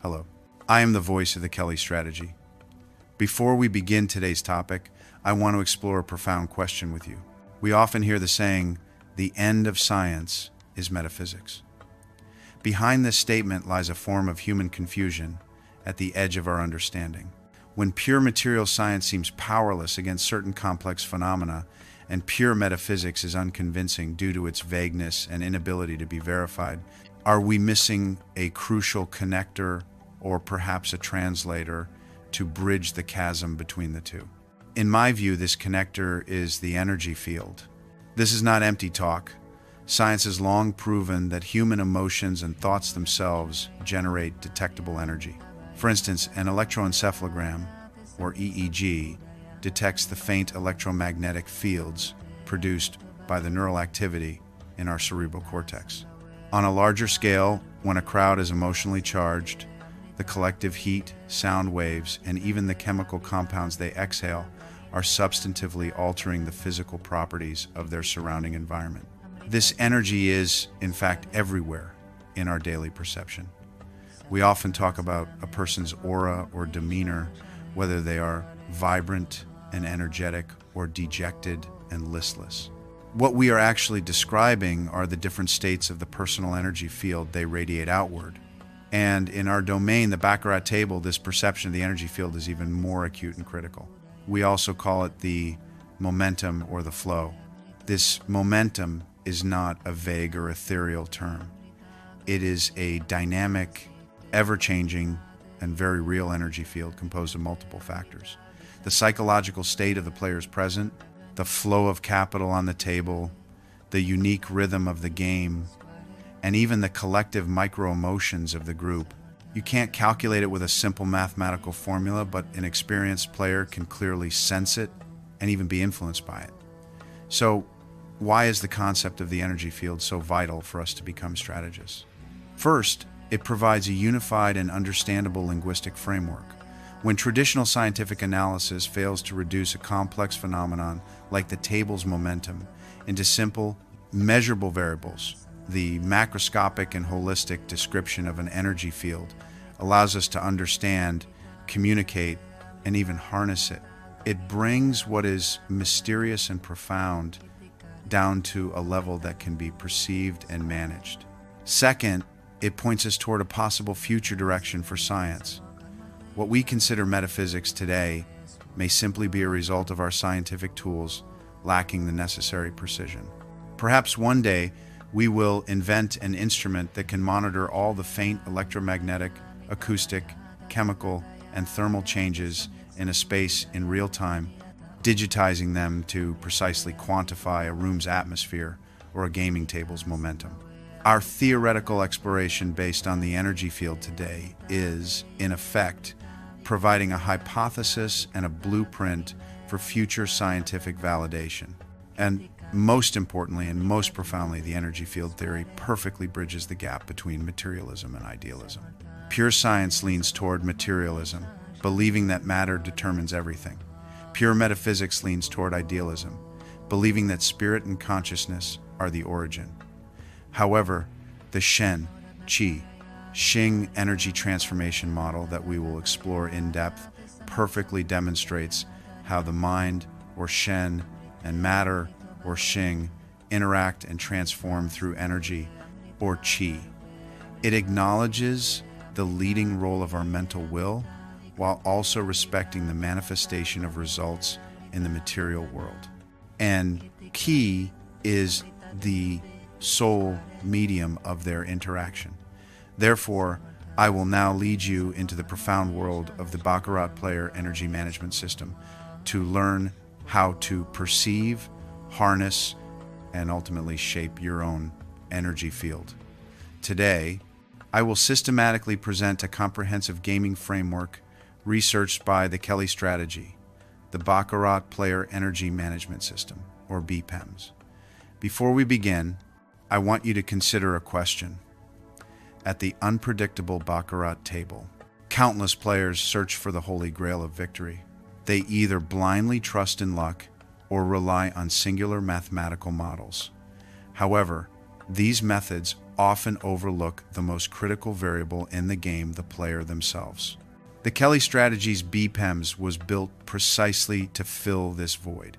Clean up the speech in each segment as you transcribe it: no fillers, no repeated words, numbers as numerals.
Hello, I am the voice of the Kelly strategy. Before we begin today's topic, I want to explore a profound question with you. We often hear the saying, the end of science is metaphysics. Behind this statement lies a form of human confusion at the edge of our understanding. When pure material science seems powerless against certain complex phenomena, and pure metaphysics is unconvincing due to its vagueness and inability to be verified, are we missing a crucial connector or perhaps a translator to bridge the chasm between the two? In my view, this connector is the energy field. This is not empty talk. Science has long proven that human emotions and thoughts themselves generate detectable energy. For instance, an electroencephalogram, or EEG, detects the faint electromagnetic fields produced by the neural activity in our cerebral cortex. On a larger scale, when a crowd is emotionally charged, the collective heat, sound waves, and even the chemical compounds they exhale are substantively altering the physical properties of their surrounding environment. This energy is, in fact, everywhere in our daily perception. We often talk about a person's aura or demeanor, whether they are vibrant and energetic or dejected and listless. What we are actually describing are the different states of the personal energy field they radiate outward. And in our domain, the Baccarat table, this perception of the energy field is even more acute and critical. We also call it the momentum or the flow. This momentum is not a vague or ethereal term. It is a dynamic, ever-changing, and very real energy field composed of multiple factors. The psychological state of the players present, the flow of capital on the table, the unique rhythm of the game, and even the collective micro-emotions of the group. You can't calculate it with a simple mathematical formula, but an experienced player can clearly sense it and even be influenced by it. So, why is the concept of the energy field so vital for us to become strategists? First, it provides a unified and understandable linguistic framework. When traditional scientific analysis fails to reduce a complex phenomenon like the table's momentum into simple, measurable variables, the macroscopic and holistic description of an energy field allows us to understand, communicate, and even harness it. It brings what is mysterious and profound down to a level that can be perceived and managed. Second, it points us toward a possible future direction for science. What we consider metaphysics today may simply be a result of our scientific tools lacking the necessary precision. Perhaps one day we will invent an instrument that can monitor all the faint electromagnetic, acoustic, chemical, and thermal changes in a space in real time, digitizing them to precisely quantify a room's atmosphere or a gaming table's momentum. Our theoretical exploration based on the energy field today is, in effect, providing a hypothesis and a blueprint for future scientific validation. And most importantly and most profoundly, the energy field theory perfectly bridges the gap between materialism and idealism. Pure science leans toward materialism, believing that matter determines everything. Pure metaphysics leans toward idealism, believing that spirit and consciousness are the origin. However, the Shen, Qi, Xing energy transformation model that we will explore in depth perfectly demonstrates how the mind, or Shen, and matter, or Xing, interact and transform through energy, or Qi. It acknowledges the leading role of our mental will while also respecting the manifestation of results in the material world. And Qi is the sole medium of their interaction. Therefore, I will now lead you into the profound world of the Baccarat player energy management system to learn how to perceive, harness, and ultimately shape your own energy field. Today, I will systematically present a comprehensive gaming framework researched by the Kelly strategy, the Baccarat player energy management system, or BPEMS. Before we begin, I want you to consider a question. At the unpredictable Baccarat table, countless players search for the holy grail of victory. They either blindly trust in luck or rely on singular mathematical models. However, these methods often overlook the most critical variable in the game, the player themselves. The Kelly Strategy's BPEMS was built precisely to fill this void.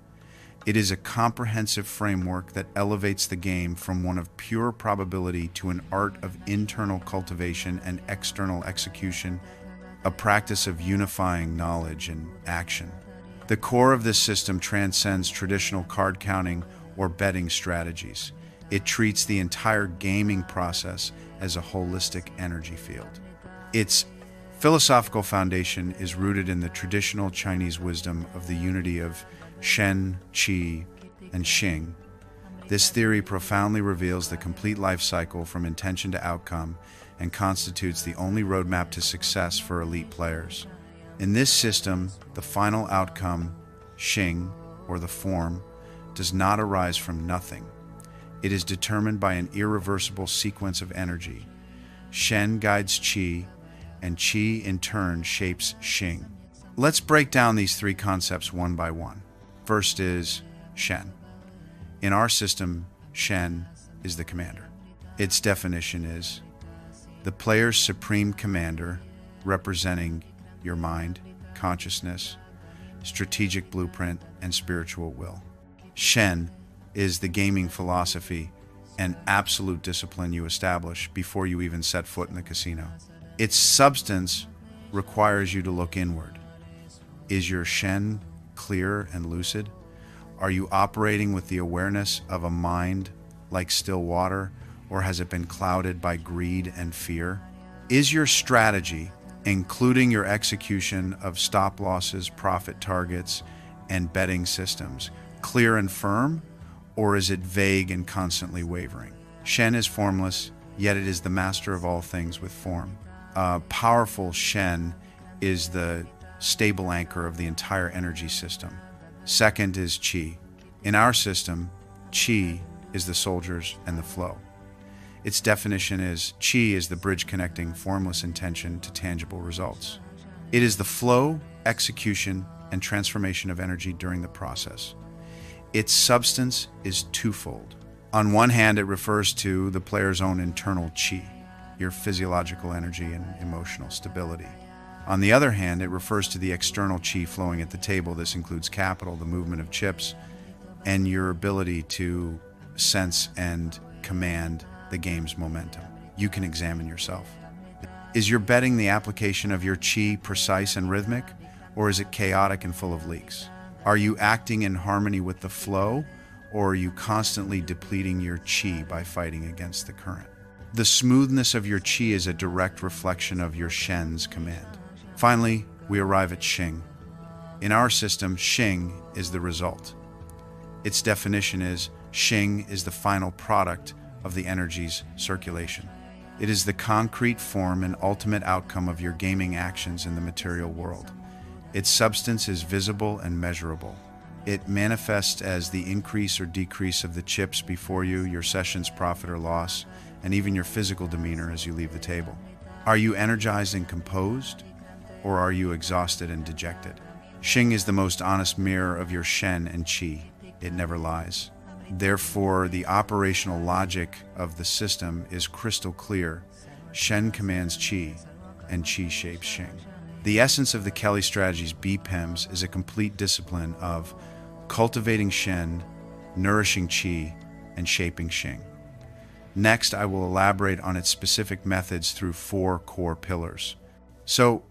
It is a comprehensive framework that elevates the game from one of pure probability to an art of internal cultivation and external execution, a practice of unifying knowledge and action. The core of this system transcends traditional card counting or betting strategies. It treats the entire gaming process as a holistic energy field. Its philosophical foundation is rooted in the traditional Chinese wisdom of the unity of Shen, Qi, and Xing. This theory profoundly reveals the complete life cycle from intention to outcome and constitutes the only roadmap to success for elite players. In this system, the final outcome, Xing, or the form, does not arise from nothing. It is determined by an irreversible sequence of energy. Shen guides Qi, and Qi in turn shapes Xing. Let's break down these three concepts one by one. First is Shen. In our system, Shen is the commander. Its definition is the player's supreme commander, representing your mind, consciousness, strategic blueprint, and spiritual will. Shen is the gaming philosophy and absolute discipline you establish before you even set foot in the casino. Its substance requires you to look inward. Is your Shen clear and lucid? Are you operating with the awareness of a mind like still water, or has it been clouded by greed and fear? Is your strategy, including your execution of stop losses, profit targets, and betting systems, clear and firm, or is it vague and constantly wavering? Shen is formless, yet it is the master of all things with form. A powerful Shen is the stable anchor of the entire energy system. Second is Qi. In our system, Qi is the soldiers and the flow. Its definition is Qi is the bridge connecting formless intention to tangible results. It is the flow, execution, and transformation of energy during the process. Its substance is twofold. On one hand, it refers to the player's own internal Qi, your physiological energy and emotional stability. On the other hand, it refers to the external Qi flowing at the table. This includes capital, the movement of chips, and your ability to sense and command the game's momentum. You can examine yourself. Is your betting the application of your Qi precise and rhythmic, or is it chaotic and full of leaks? Are you acting in harmony with the flow, or are you constantly depleting your Qi by fighting against the current? The smoothness of your Qi is a direct reflection of your Shen's command. Finally, we arrive at Xing. In our system, Xing is the result. Its definition is Xing is the final product of the energy's circulation. It is the concrete form and ultimate outcome of your gaming actions in the material world. Its substance is visible and measurable. It manifests as the increase or decrease of the chips before you, your session's profit or loss, and even your physical demeanor as you leave the table. Are you energized and composed, or are you exhausted and dejected? Xing is the most honest mirror of your Shen and Qi. It never lies. Therefore, the operational logic of the system is crystal clear. Shen commands Qi, and Qi shapes Xing. The essence of the Kelly Strategy's BPEMS is a complete discipline of cultivating Shen, nourishing Qi, and shaping Xing. Next, I will elaborate on its specific methods through 4 core pillars. So,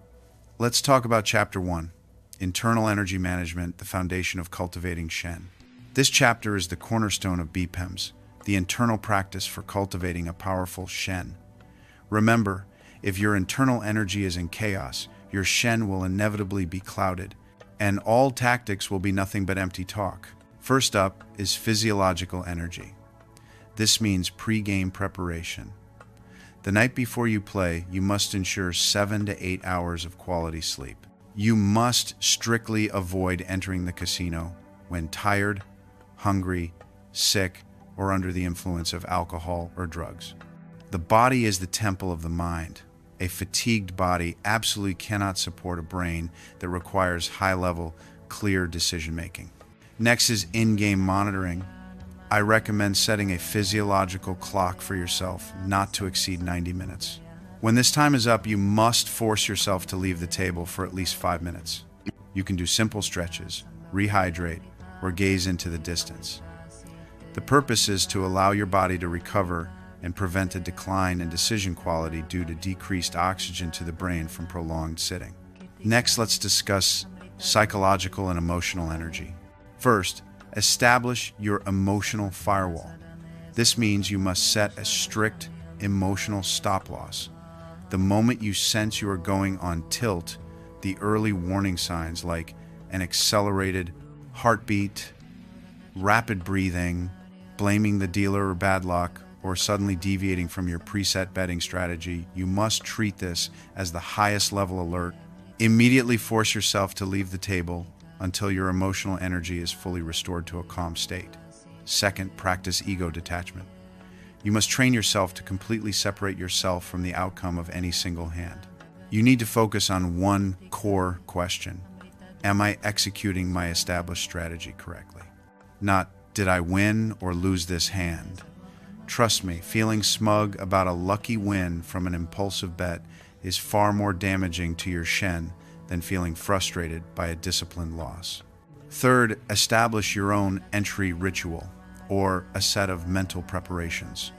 let's talk about Chapter 1, Internal Energy Management, the foundation of cultivating Shen. This chapter is the cornerstone of BPEMS, the internal practice for cultivating a powerful Shen. Remember, if your internal energy is in chaos, your Shen will inevitably be clouded, and all tactics will be nothing but empty talk. First up is physiological energy. This means pre-game preparation. The night before you play, you must ensure 7 to 8 hours of quality sleep. You must strictly avoid entering the casino when tired, hungry, sick, or under the influence of alcohol or drugs. The body is the temple of the mind. A fatigued body absolutely cannot support a brain that requires high-level, clear decision-making. Next is in-game monitoring. I recommend setting a physiological clock for yourself not to exceed 90 minutes. When this time is up, you must force yourself to leave the table for at least 5 minutes. You can do simple stretches, rehydrate, or gaze into the distance. The purpose is to allow your body to recover and prevent a decline in decision quality due to decreased oxygen to the brain from prolonged sitting. Next, let's discuss psychological and emotional energy. First, establish your emotional firewall. This means you must set a strict emotional stop-loss. The moment you sense you are going on tilt, the early warning signs like an accelerated heartbeat, rapid breathing, blaming the dealer or bad luck, or suddenly deviating from your preset betting strategy, you must treat this as the highest level alert. Immediately force yourself to leave the table until your emotional energy is fully restored to a calm state. Second, practice ego detachment. You must train yourself to completely separate yourself from the outcome of any single hand. You need to focus on one core question. Am I executing my established strategy correctly? Not, did I win or lose this hand? Trust me, feeling smug about a lucky win from an impulsive bet is far more damaging to your shen than feeling frustrated by a disciplined loss. Third, establish your own entry ritual, or a set of mental preparations.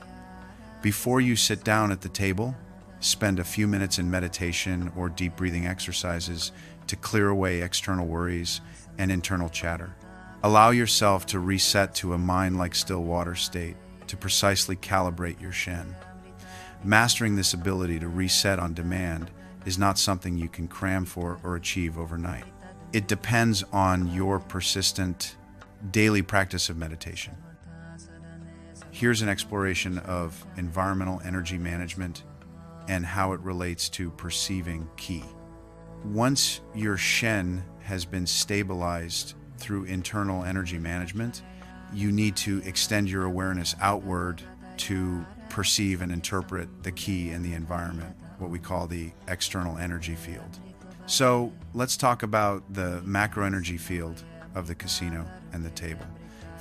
Before you sit down at the table, spend a few minutes in meditation or deep breathing exercises to clear away external worries and internal chatter. Allow yourself to reset to a mind-like still water state to precisely calibrate your shen. Mastering this ability to reset on demand is not something you can cram for or achieve overnight. It depends on your persistent daily practice of meditation. Here's an exploration of environmental energy management and how it relates to perceiving ki. Once your shen has been stabilized through internal energy management, you need to extend your awareness outward to perceive and interpret the ki in the environment, what we call the external energy field. So let's talk about the macro energy field of the casino and the table.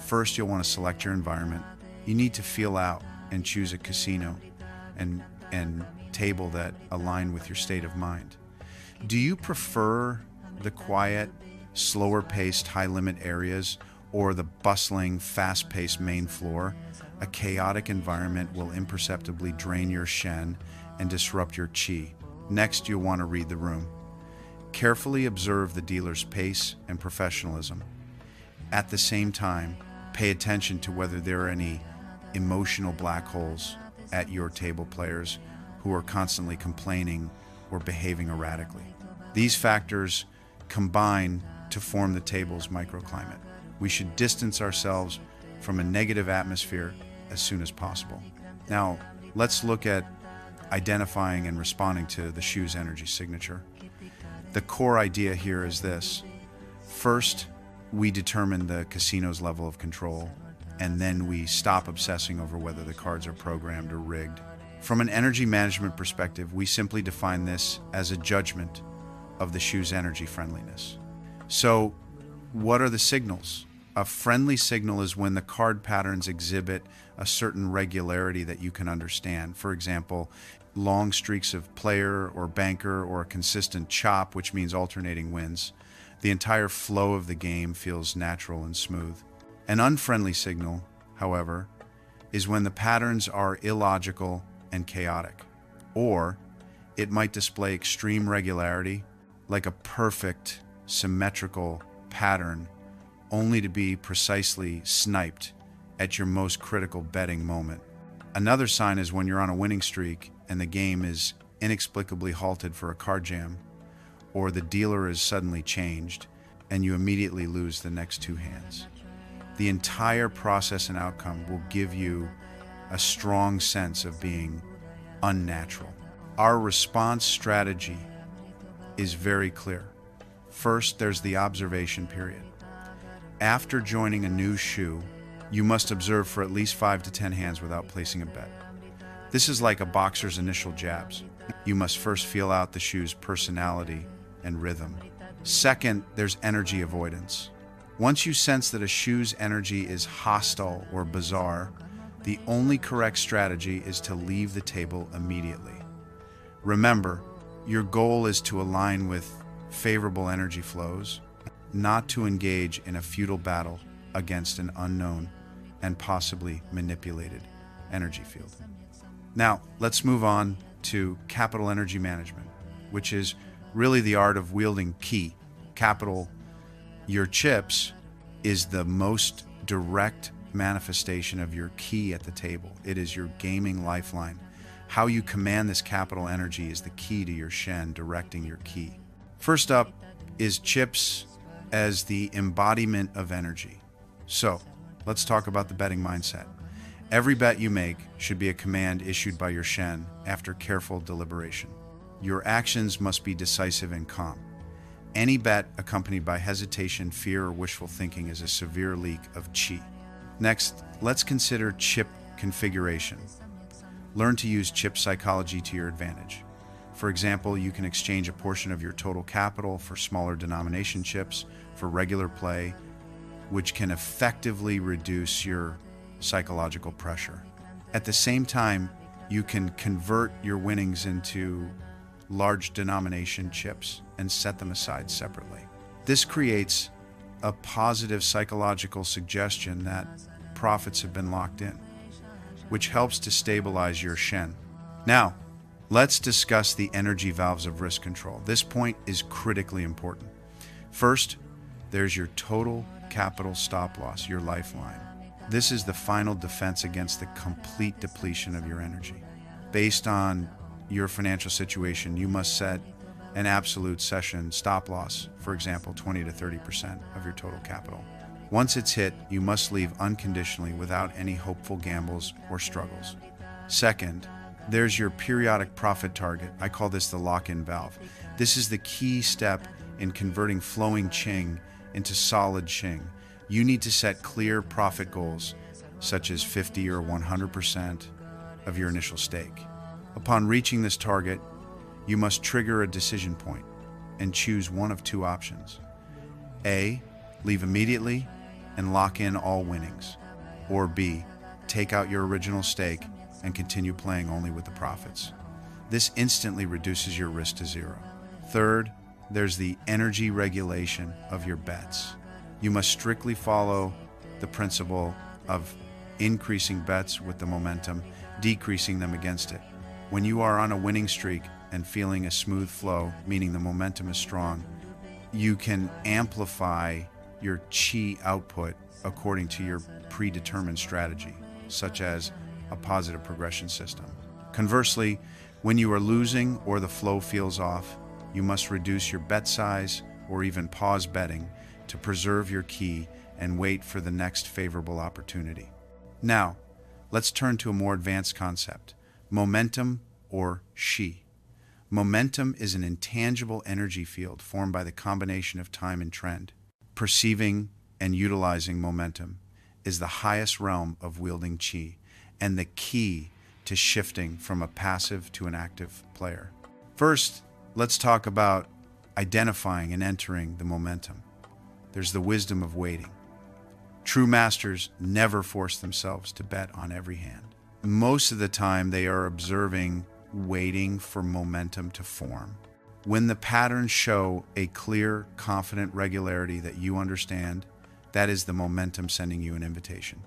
First, you'll want to select your environment. You need to feel out and choose a casino and table that align with your state of mind. Do you prefer the quiet, slower-paced, high-limit areas or the bustling, fast-paced main floor? A chaotic environment will imperceptibly drain your shen and disrupt your qi. Next, you'll want to read the room. Carefully observe the dealer's pace and professionalism. At the same time, pay attention to whether there are any emotional black holes at your table players who are constantly complaining or behaving erratically. These factors combine to form the table's microclimate. We should distance ourselves from a negative atmosphere as soon as possible. Now, let's look at identifying and responding to the shoe's energy signature. The core idea here is this. First, we determine the casino's level of control, and then we stop obsessing over whether the cards are programmed or rigged. From an energy management perspective, we simply define this as a judgment of the shoe's energy friendliness. So, what are the signals? A friendly signal is when the card patterns exhibit a certain regularity that you can understand. For example, long streaks of player or banker or a consistent chop, which means alternating wins. The entire flow of the game feels natural and smooth. An unfriendly signal, however, is when the patterns are illogical and chaotic, or it might display extreme regularity, like a perfect, symmetrical pattern, only to be precisely sniped at your most critical betting moment. Another sign is when you're on a winning streak and the game is inexplicably halted for a card jam, or the dealer is suddenly changed and you immediately lose the next two hands. The entire process and outcome will give you a strong sense of being unnatural. Our response strategy is very clear. First, there's the observation period. After joining a new shoe, you must observe for at least 5 to 10 hands without placing a bet. This is like a boxer's initial jabs. You must first feel out the shoe's personality and rhythm. Second, there's energy avoidance. Once you sense that a shoe's energy is hostile or bizarre, the only correct strategy is to leave the table immediately. Remember, your goal is to align with favorable energy flows, not to engage in a futile battle against an unknown and possibly manipulated energy field. Now, let's move on to capital energy management, which is really the art of wielding key. Capital, your chips, is the most direct manifestation of your key at the table. It is your gaming lifeline. How you command this capital energy is the key to your Shen directing your key. First up is chips as the embodiment of energy. So, let's talk about the betting mindset. Every bet you make should be a command issued by your Shen after careful deliberation. Your actions must be decisive and calm. Any bet accompanied by hesitation, fear, or wishful thinking is a severe leak of qi. Next, let's consider chip configuration. Learn to use chip psychology to your advantage. For example, you can exchange a portion of your total capital for smaller denomination chips for regular play, which can effectively reduce your psychological pressure. At the same time, you can convert your winnings into large denomination chips and set them aside separately. This creates a positive psychological suggestion that profits have been locked in, which helps to stabilize your Shen. Now, let's discuss the energy valves of risk control. This point is critically important. First, there's your total capital stop loss, your lifeline. This is the final defense against the complete depletion of your energy. Based on your financial situation, you must set an absolute session stop loss, for example, 20 to 30% of your total capital. Once it's hit, you must leave unconditionally without any hopeful gambles or struggles. Second, there's your periodic profit target. I call this the lock-in valve. This is the key step in converting flowing Qing into solid Qing. You need to set clear profit goals, such as 50 or 100% of your initial stake. Upon reaching this target, you must trigger a decision point and choose one of two options. A, leave immediately and lock in all winnings. Or B, take out your original stake and continue playing only with the profits. This instantly reduces your risk to zero. Third, there's the energy regulation of your bets. You must strictly follow the principle of increasing bets with the momentum, decreasing them against it. When you are on a winning streak and feeling a smooth flow, meaning the momentum is strong, you can amplify your qi output according to your predetermined strategy, such as a positive progression system. Conversely, when you are losing or the flow feels off, you must reduce your bet size or even pause betting to preserve your qi and wait for the next favorable opportunity. Now, let's turn to a more advanced concept: momentum or shi. Momentum is an intangible energy field formed by the combination of time and trend. Perceiving and utilizing momentum is the highest realm of wielding qi and the key to shifting from a passive to an active player. First, let's talk about identifying and entering the momentum. There's the wisdom of waiting. True masters never force themselves to bet on every hand. Most of the time, they are observing, waiting for momentum to form. When the patterns show a clear, confident regularity that you understand, that is the momentum sending you an invitation.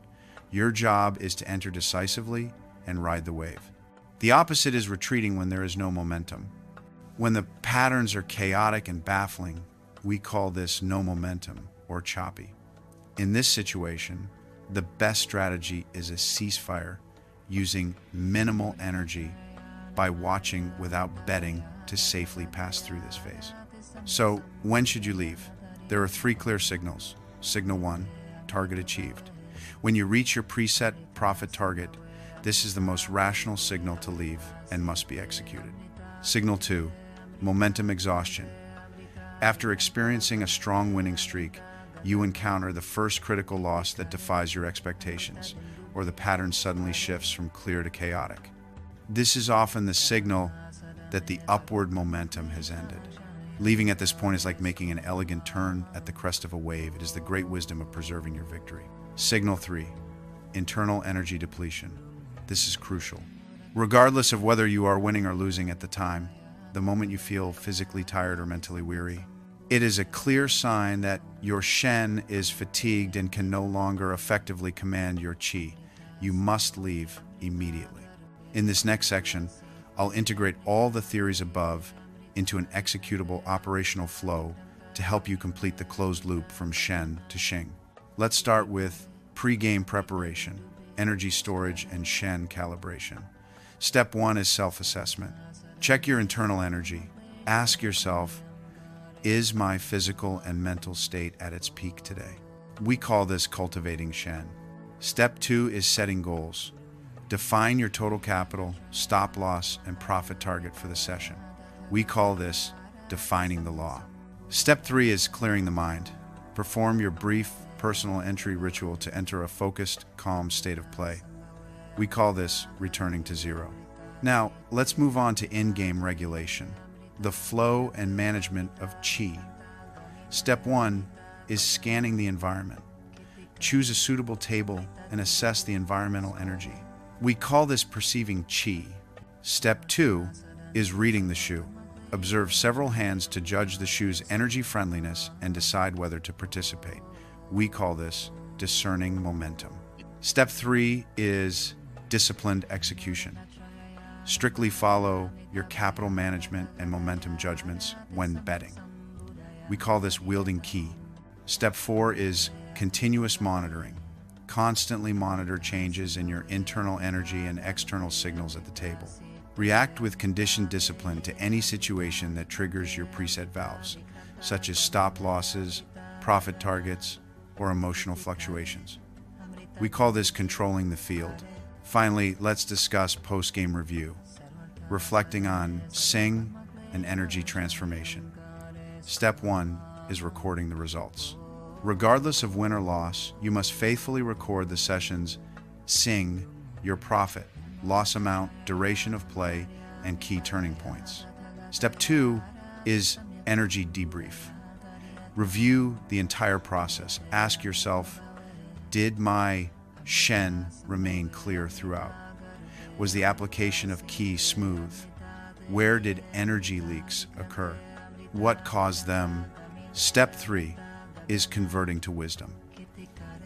Your job is to enter decisively and ride the wave. The opposite is retreating when there is no momentum. When the patterns are chaotic and baffling, we call this no momentum or choppy. In this situation, the best strategy is a ceasefire using minimal energy by watching without betting to safely pass through this phase. So, when should you leave? There are three clear signals. Signal 1, target achieved. When you reach your preset profit target, this is the most rational signal to leave and must be executed. Signal 2, momentum exhaustion. After experiencing a strong winning streak, you encounter the first critical loss that defies your expectations, or the pattern suddenly shifts from clear to chaotic. This is often the signal that the upward momentum has ended. Leaving at this point is like making an elegant turn at the crest of a wave. It is the great wisdom of preserving your victory. Signal 3. Internal energy depletion. This is crucial. Regardless of whether you are winning or losing at the time, the moment you feel physically tired or mentally weary, it is a clear sign that your Shen is fatigued and can no longer effectively command your Qi. You must leave immediately. In this next section, I'll integrate all the theories above into an executable operational flow to help you complete the closed loop from Shen to Xing. Let's start with pre-game preparation, energy storage, and Shen calibration. Step 1 is self-assessment. Check your internal energy. Ask yourself, is my physical and mental state at its peak today? We call this cultivating Shen. Step 2 is setting goals. Define your total capital, stop loss, and profit target for the session. We call this defining the law. Step 3 is clearing the mind. Perform your brief personal entry ritual to enter a focused, calm state of play. We call this returning to zero. Now, let's move on to in-game regulation, the flow and management of Qi. Step 1 is scanning the environment. Choose a suitable table and assess the environmental energy. We call this perceiving Qi. Step 2 is reading the shoe. Observe several hands to judge the shoe's energy friendliness and decide whether to participate. We call this discerning momentum. Step 3 is disciplined execution. Strictly follow your capital management and momentum judgments when betting. We call this wielding Qi. Step 4 is continuous monitoring. Constantly monitor changes in your internal energy and external signals at the table. React with conditioned discipline to any situation that triggers your preset valves, such as stop losses, profit targets, or emotional fluctuations. We call this controlling the field. Finally, let's discuss post-game review, reflecting on Xing and energy transformation. Step 1 is recording the results. Regardless of win or loss, you must faithfully record the session's Xing, your profit, loss amount, duration of play, and key turning points. Step 2 is energy debrief. Review the entire process. Ask yourself, did my Shen remain clear throughout? Was the application of Qi smooth? Where did energy leaks occur? What caused them? Step 3 is converting to wisdom.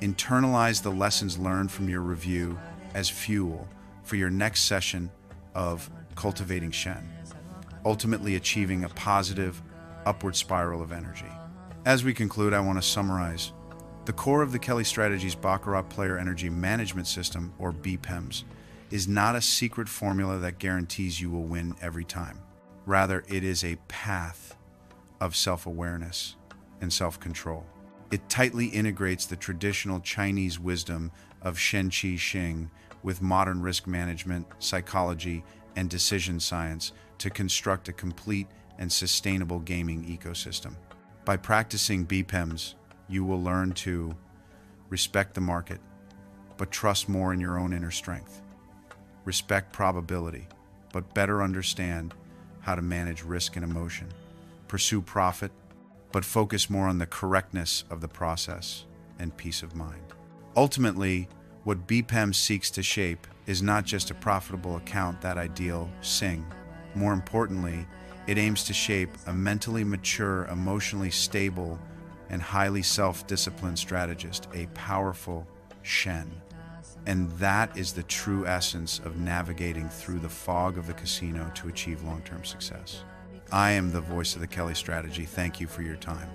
Internalize the lessons learned from your review as fuel for your next session of cultivating Shen, ultimately achieving a positive upward spiral of energy. As we conclude, I want to summarize. The core of the Kelly Strategies Baccarat Player Energy Management System, or BPEMS, is not a secret formula that guarantees you will win every time. Rather, it is a path of self-awareness and self-control. It tightly integrates the traditional Chinese wisdom of Shen Qi Xing with modern risk management, psychology, and decision science to construct a complete and sustainable gaming ecosystem. By practicing BPEMS, you will learn to respect the market, but trust more in your own inner strength. Respect probability, but better understand how to manage risk and emotion. Pursue profit, but focus more on the correctness of the process and peace of mind. Ultimately, what BPEMS seeks to shape is not just a profitable account, that ideal Xing. More importantly, it aims to shape a mentally mature, emotionally stable, and highly self-disciplined strategist, a powerful Shen. And that is the true essence of navigating through the fog of the casino to achieve long-term success. I am the voice of the Kelly Strategy. Thank you for your time.